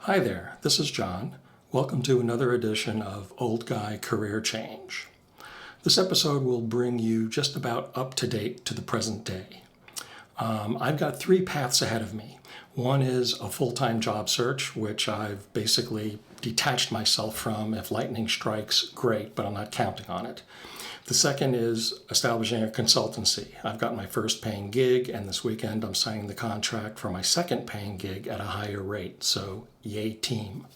Hi there, this is John. Welcome to another edition of Old Guy Career Change. This episode will bring you just about up to date to the present day. I've got three paths ahead of me. One is a full-time job search, which I've basically detached myself from. If lightning strikes, great, but I'm not counting on it. The second is establishing a consultancy. I've got my first paying gig, and this weekend I'm signing the contract for my second paying gig at a higher rate, so yay team.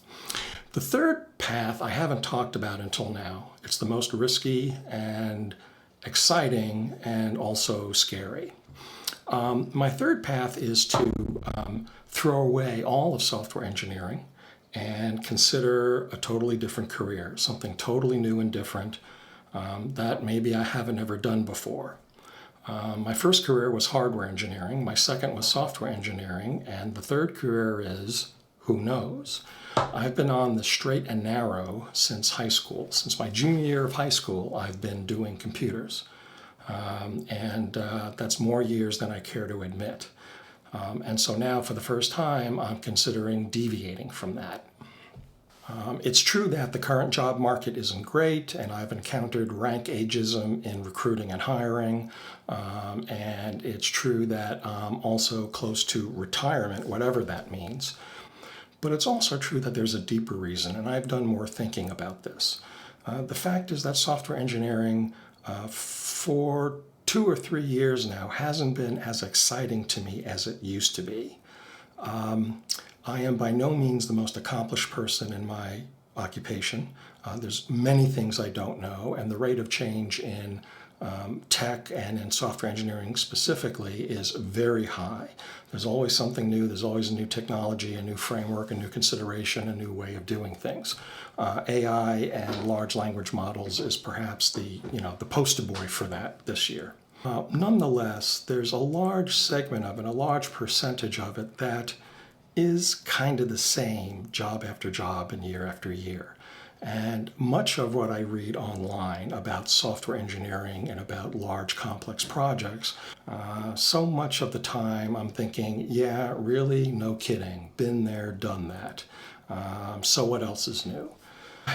The third path I haven't talked about until now. It's the most risky and exciting and also scary. My third path is to throw away all of software engineering and consider a totally different career, something totally new and different that maybe I haven't ever done before. My first career was hardware engineering, my second was software engineering, and the third career is who knows. I've been on the straight and narrow since high school. Since my junior year of high school, I've been doing computers. That's more years than I care to admit. And so now, for the first time, I'm considering deviating from that. It's true that the current job market isn't great, and I've encountered rank ageism in recruiting and hiring. And it's true that I'm also close to retirement, whatever that means. But it's also true that there's a deeper reason, and I've done more thinking about this. The fact is that software engineering for 2 or 3 years now hasn't been as exciting to me as it used to be. I am by no means the most accomplished person in my occupation. There's many things I don't know, and the rate of change in tech and in software engineering specifically is very high. There's always something new, there's always a new technology, a new framework, a new consideration, a new way of doing things. AI and large language models is perhaps the poster boy for that this year. Nonetheless, there's a large segment of it, a large percentage of it that is kind of the same job after job and year after year. And much of what I read online about software engineering and about large complex projects, so much of the time I'm thinking, yeah, really, no kidding, been there, done that. So what else is new?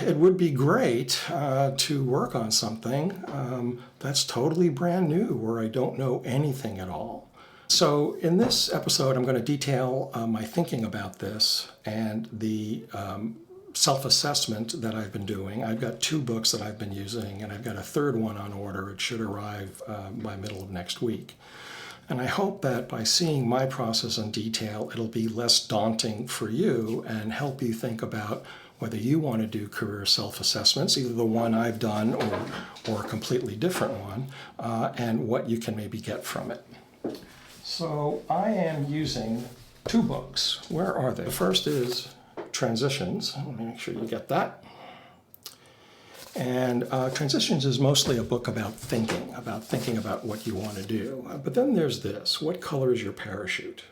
It would be great to work on something that's totally brand new, where I don't know anything at all. So in this episode, I'm going to detail my thinking about this and the self-assessment that I've been doing. I've got 2 books that I've been using, and I've got a third one on order. It should arrive by middle of next week. And I hope that by seeing my process in detail, it'll be less daunting for you and help you think about whether you want to do career self-assessments, either the one I've done or a completely different one, and what you can maybe get from it. So I am using 2 books. Where are they? The first is Transitions. Let me make sure you get that. And Transitions is mostly a book about thinking about what you want to do. But then there's this, What Color is Your Parachute?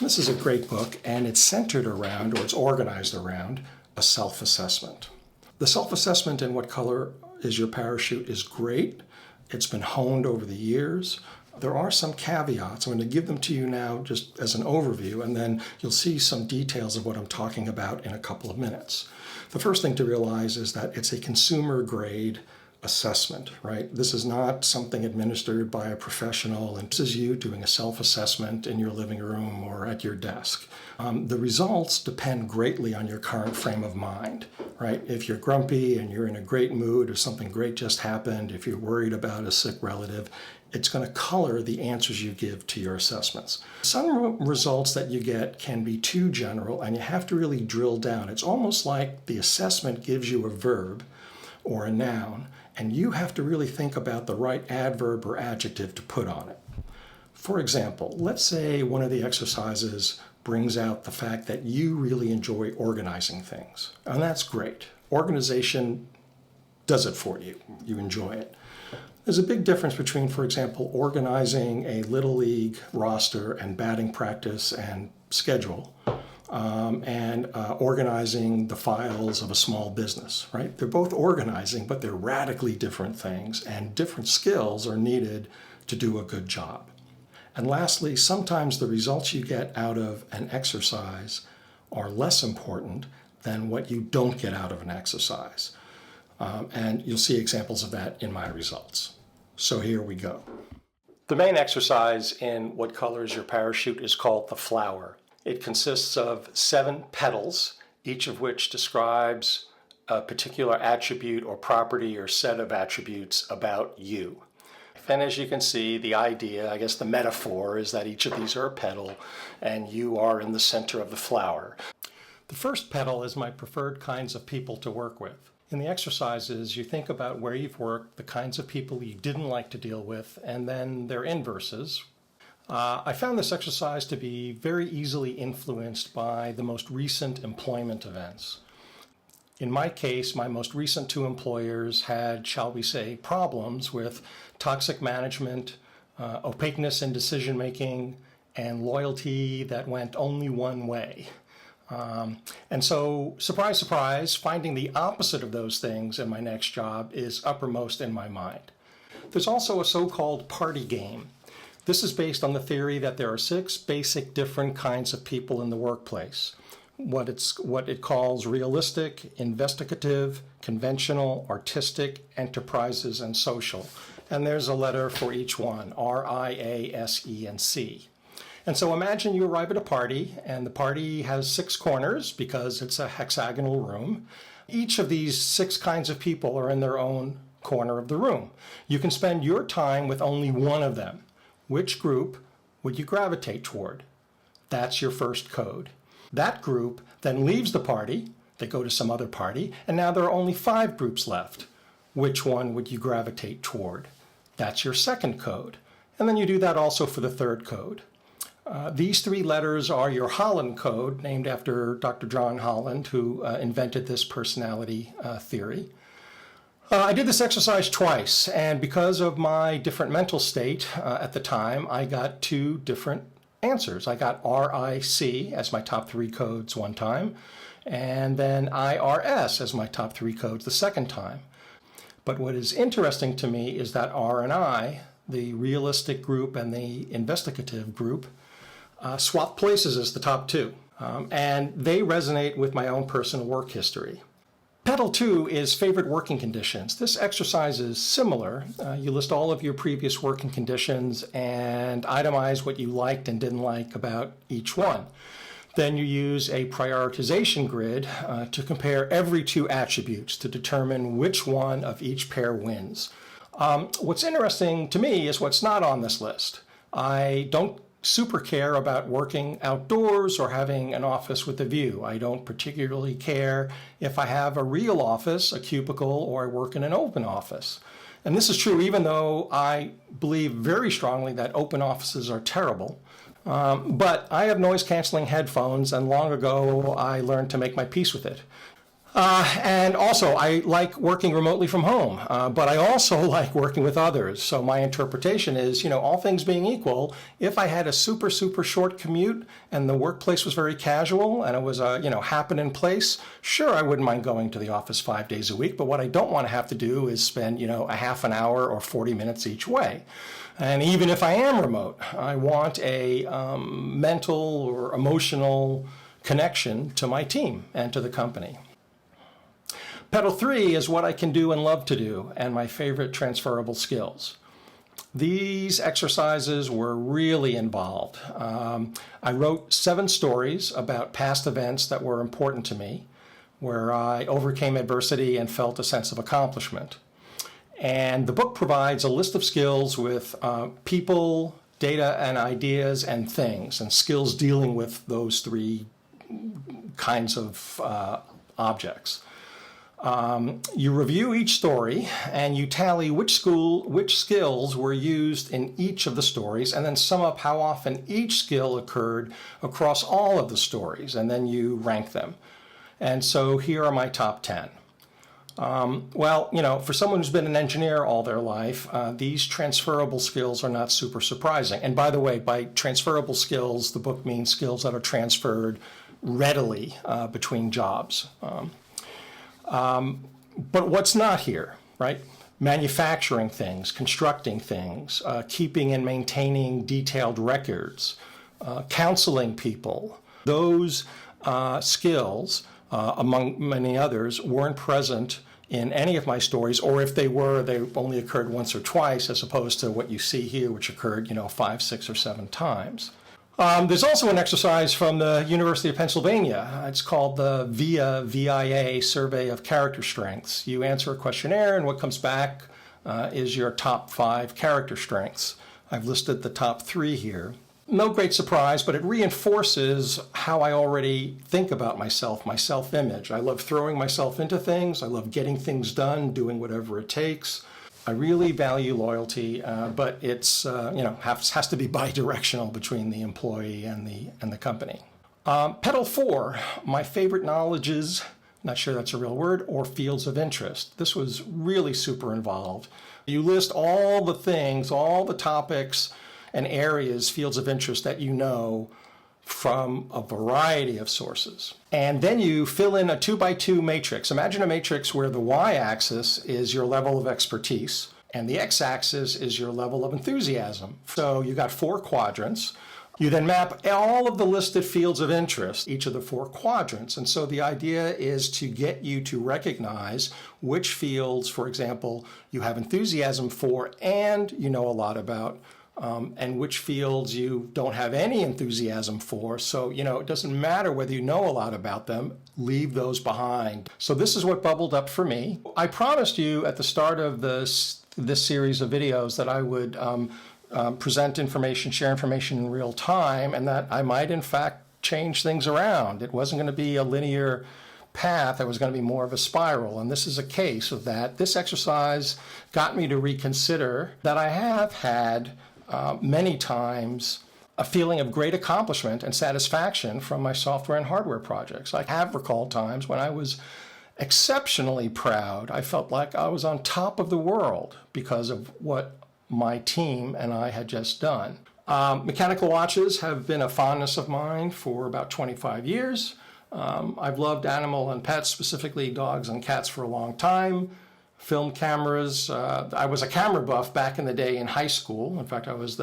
This is a great book, and it's centered around, or it's organized around, a self-assessment. The self-assessment in What Color is Your Parachute is great. It's been honed over the years. There are some caveats. I'm going to give them to you now just as an overview, and then you'll see some details of what I'm talking about in a couple of minutes. The first thing to realize is that it's a consumer grade assessment, right? This is not something administered by a professional, and this is you doing a self-assessment in your living room or at your desk. The results depend greatly on your current frame of mind, right? If you're grumpy and you're in a great mood, or something great just happened, if you're worried about a sick relative, it's going to color the answers you give to your assessments. Some results that you get can be too general, and you have to really drill down. It's almost like the assessment gives you a verb or a noun, and you have to really think about the right adverb or adjective to put on it. For example, let's say one of the exercises brings out the fact that you really enjoy organizing things, and that's great. Organization does it for you. You enjoy it. There's a big difference between, for example, organizing a Little League roster and batting practice and schedule, and organizing the files of a small business, right? They're both organizing, but they're radically different things, and different skills are needed to do a good job. And lastly, sometimes the results you get out of an exercise are less important than what you don't get out of an exercise. And you'll see examples of that in my results. So here we go. The main exercise in What Color is Your Parachute is called the flower. It consists of 7 petals, each of which describes a particular attribute or property or set of attributes about you. And as you can see, the idea, I guess the metaphor, is that each of these are a petal and you are in the center of the flower. The first petal is my preferred kinds of people to work with. In the exercises, you think about where you've worked, the kinds of people you didn't like to deal with, and then their inverses. I found this exercise to be very easily influenced by the most recent employment events. In my case, my most recent 2 employers had, shall we say, problems with toxic management, opaqueness in decision-making, and loyalty that went only one way. And so, surprise, surprise, finding the opposite of those things in my next job is uppermost in my mind. There's also a so-called party game. This is based on the theory that there are 6 basic different kinds of people in the workplace. What it calls realistic, investigative, conventional, artistic, enterprises, and social. And there's a letter for each one, R, I, A, S, E, and C. And so imagine you arrive at a party, and the party has 6 corners because it's a hexagonal room. Each of these 6 kinds of people are in their own corner of the room. You can spend your time with only one of them. Which group would you gravitate toward? That's your first code. That group then leaves the party, they go to some other party, and now there are only 5 groups left. Which one would you gravitate toward? That's your second code. And then you do that also for the third code. These 3 letters are your Holland code, named after Dr. John Holland, who invented this personality theory. I did this exercise twice, and because of my different mental state at the time, I got 2 different answers. I got RIC as my top 3 codes one time, and then IRS as my top 3 codes the second time. But what is interesting to me is that R and I, the realistic group and the investigative group, swap places as the top 2, and they resonate with my own personal work history. Petal 2 is favorite working conditions. This exercise is similar. You list all of your previous working conditions and itemize what you liked and didn't like about each one. Then you use a prioritization grid to compare every 2 attributes to determine which one of each pair wins. What's interesting to me is what's not on this list. I don't super care about working outdoors or having an office with a view. I don't particularly care if I have a real office, a cubicle, or I work in an open office. And this is true even though I believe very strongly that open offices are terrible. But I have noise-canceling headphones, and long ago I learned to make my peace with it. And also, I like working remotely from home, but I also like working with others. So my interpretation is, all things being equal, if I had a super, super short commute and the workplace was very casual and it was a, happen in place, sure, I wouldn't mind going to the office 5 days a week. But what I don't want to have to do is spend, a half an hour or 40 minutes each way. And even if I am remote, I want a mental or emotional connection to my team and to the company. Petal 3 is what I can do and love to do, and my favorite transferable skills. These exercises were really involved. I wrote 7 stories about past events that were important to me, where I overcame adversity and felt a sense of accomplishment. And the book provides a list of skills with people, data and ideas, and things, and skills dealing with those 3 kinds of objects. You review each story and you tally which skills were used in each of the stories, and then sum up how often each skill occurred across all of the stories, and then you rank them. And so here are my top 10. For someone who's been an engineer all their life, these transferable skills are not super surprising. And by the way, by transferable skills, the book means skills that are transferred readily between jobs. But what's not here, right? Manufacturing things, constructing things, keeping and maintaining detailed records, counseling people. Those skills, among many others, weren't present in any of my stories, or if they were, they only occurred once or twice, as opposed to what you see here, which occurred, 5, 6, or 7 times. There's also an exercise from the University of Pennsylvania. It's called the VIA Survey of Character Strengths. You answer a questionnaire, and what comes back is your top 5 character strengths. I've listed the top 3 here. No great surprise, but it reinforces how I already think about myself, my self-image. I love throwing myself into things. I love getting things done, doing whatever it takes. I really value loyalty, but it's has to be bi-directional between the employee and the company. Petal 4, my favorite knowledges, not sure that's a real word, or fields of interest. This was really super involved. You list all the things, all the topics and areas, fields of interest that you know from a variety of sources. And then you fill in a 2x2 matrix. Imagine a matrix where the y-axis is your level of expertise and the x-axis is your level of enthusiasm. So you got 4 quadrants. You then map all of the listed fields of interest, each of the 4 quadrants. And so the idea is to get you to recognize which fields, for example, you have enthusiasm for and you know a lot about, and which fields you don't have any enthusiasm for. So, it doesn't matter whether you know a lot about them, leave those behind. So this is what bubbled up for me. I promised you at the start of this series of videos that I would present information, share information in real time, and that I might in fact change things around. It wasn't going to be a linear path. It was going to be more of a spiral, and this is a case of that. This exercise got me to reconsider that I have had many times a feeling of great accomplishment and satisfaction from my software and hardware projects. I have recalled times when I was exceptionally proud. I felt like I was on top of the world because of what my team and I had just done. Mechanical watches have been a fondness of mine for about 25 years. I've loved animal and pets, specifically dogs and cats, for a long time. Film cameras. I was a camera buff back in the day in high school. In fact, I was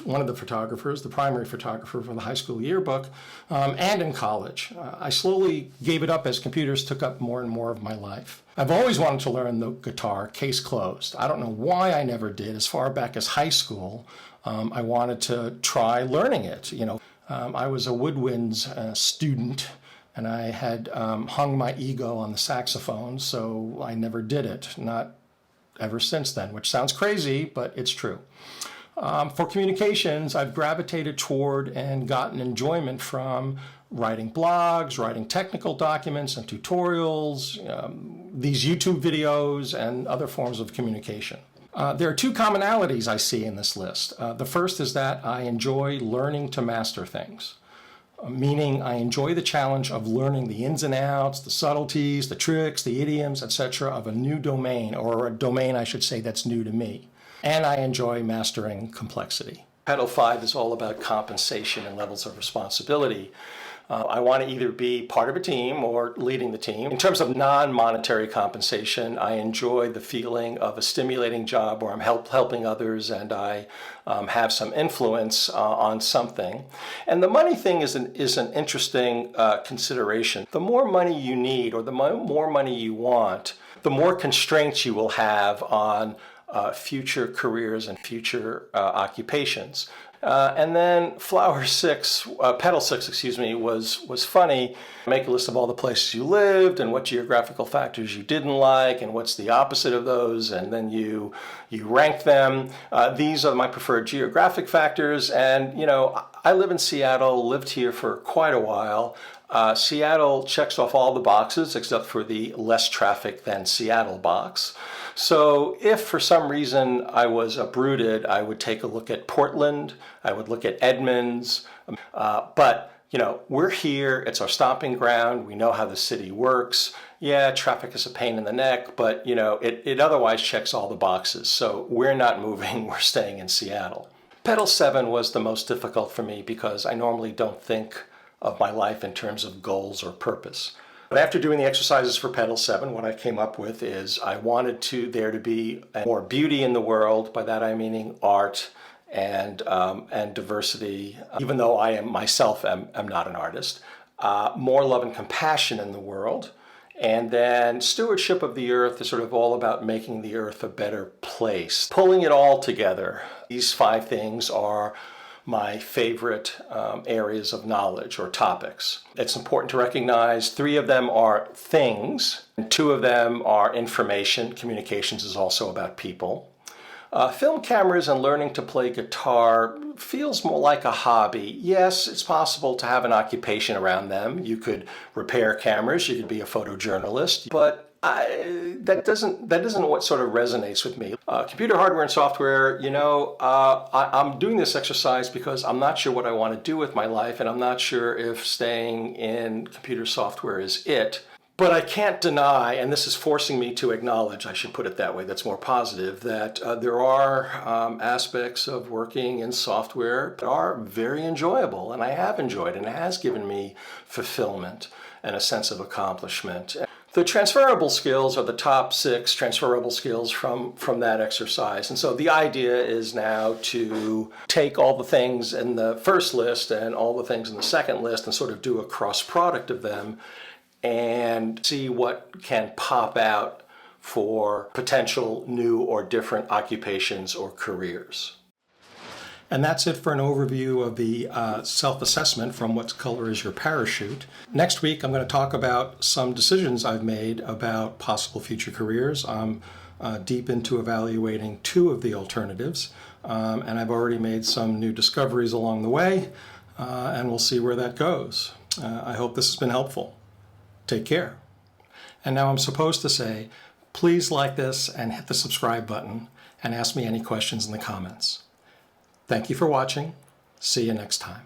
one of the photographers, the primary photographer for the high school yearbook, and in college. I slowly gave it up as computers took up more and more of my life. I've always wanted to learn the guitar, case closed. I don't know why I never did. As far back as high school, I wanted to try learning it. I was a woodwinds student, and I had hung my ego on the saxophone, so I never did it, not ever since then, which sounds crazy, but it's true. For communications, I've gravitated toward and gotten enjoyment from writing blogs, writing technical documents and tutorials, these YouTube videos, and other forms of communication. There are 2 commonalities I see in this list. The first is that I enjoy learning to master things. Meaning I enjoy the challenge of learning the ins and outs, the subtleties, the tricks, the idioms, etc. of a new domain, or a domain, I should say, that's new to me. And I enjoy mastering complexity. Petal 5 is all about compensation and levels of responsibility. I want to either be part of a team or leading the team. In terms of non-monetary compensation, I enjoy the feeling of a stimulating job where I'm helping others and I have some influence on something. And the money thing is an interesting consideration. The more money you need or the more money you want, the more constraints you will have on future careers and future occupations. And then petal 6, was funny. Make a list of all the places you lived and what geographical factors you didn't like and what's the opposite of those, and then you rank them. These are my preferred geographic factors, and I live in Seattle, lived here for quite a while. Seattle checks off all the boxes except for the less traffic than Seattle box. So if for some reason I was uprooted, I would take a look at Portland, I would look at Edmonds, but we're here, it's our stomping ground, we know how the city works. Yeah, traffic is a pain in the neck, but it otherwise checks all the boxes. So we're not moving, we're staying in Seattle. Petal 7 was the most difficult for me because I normally don't think of my life in terms of goals or purpose. But after doing the exercises for Petal 7, what I came up with is I wanted there to be more beauty in the world. By that I mean art and diversity. Even though I am myself am not an artist, more love and compassion in the world, and then stewardship of the earth is sort of all about making the earth a better place. Pulling it all together, these 5 things are my favorite areas of knowledge or topics. It's important to recognize 3 of them are things, and 2 of them are information. Communications is also about people. Film cameras and learning to play guitar feels more like a hobby. Yes, it's possible to have an occupation around them. You could repair cameras, you could be a photojournalist, but that isn't what sort of resonates with me. Computer hardware and software, I'm doing this exercise because I'm not sure what I want to do with my life, and I'm not sure if staying in computer software is it. But I can't deny, and this is forcing me to acknowledge, I should put it that way, that's more positive, that there are aspects of working in software that are very enjoyable, and I have enjoyed, and it has given me fulfillment and a sense of accomplishment. The transferable skills are the top 6 transferable skills from that exercise. And so the idea is now to take all the things in the first list and all the things in the second list and sort of do a cross product of them and see what can pop out for potential new or different occupations or careers. And that's it for an overview of the self-assessment from What Color is Your Parachute. Next week, I'm going to talk about some decisions I've made about possible future careers. I'm deep into evaluating 2 of the alternatives, and I've already made some new discoveries along the way, and we'll see where that goes. I hope this has been helpful. Take care. And now I'm supposed to say, please like this and hit the subscribe button and ask me any questions in the comments. Thank you for watching. See you next time.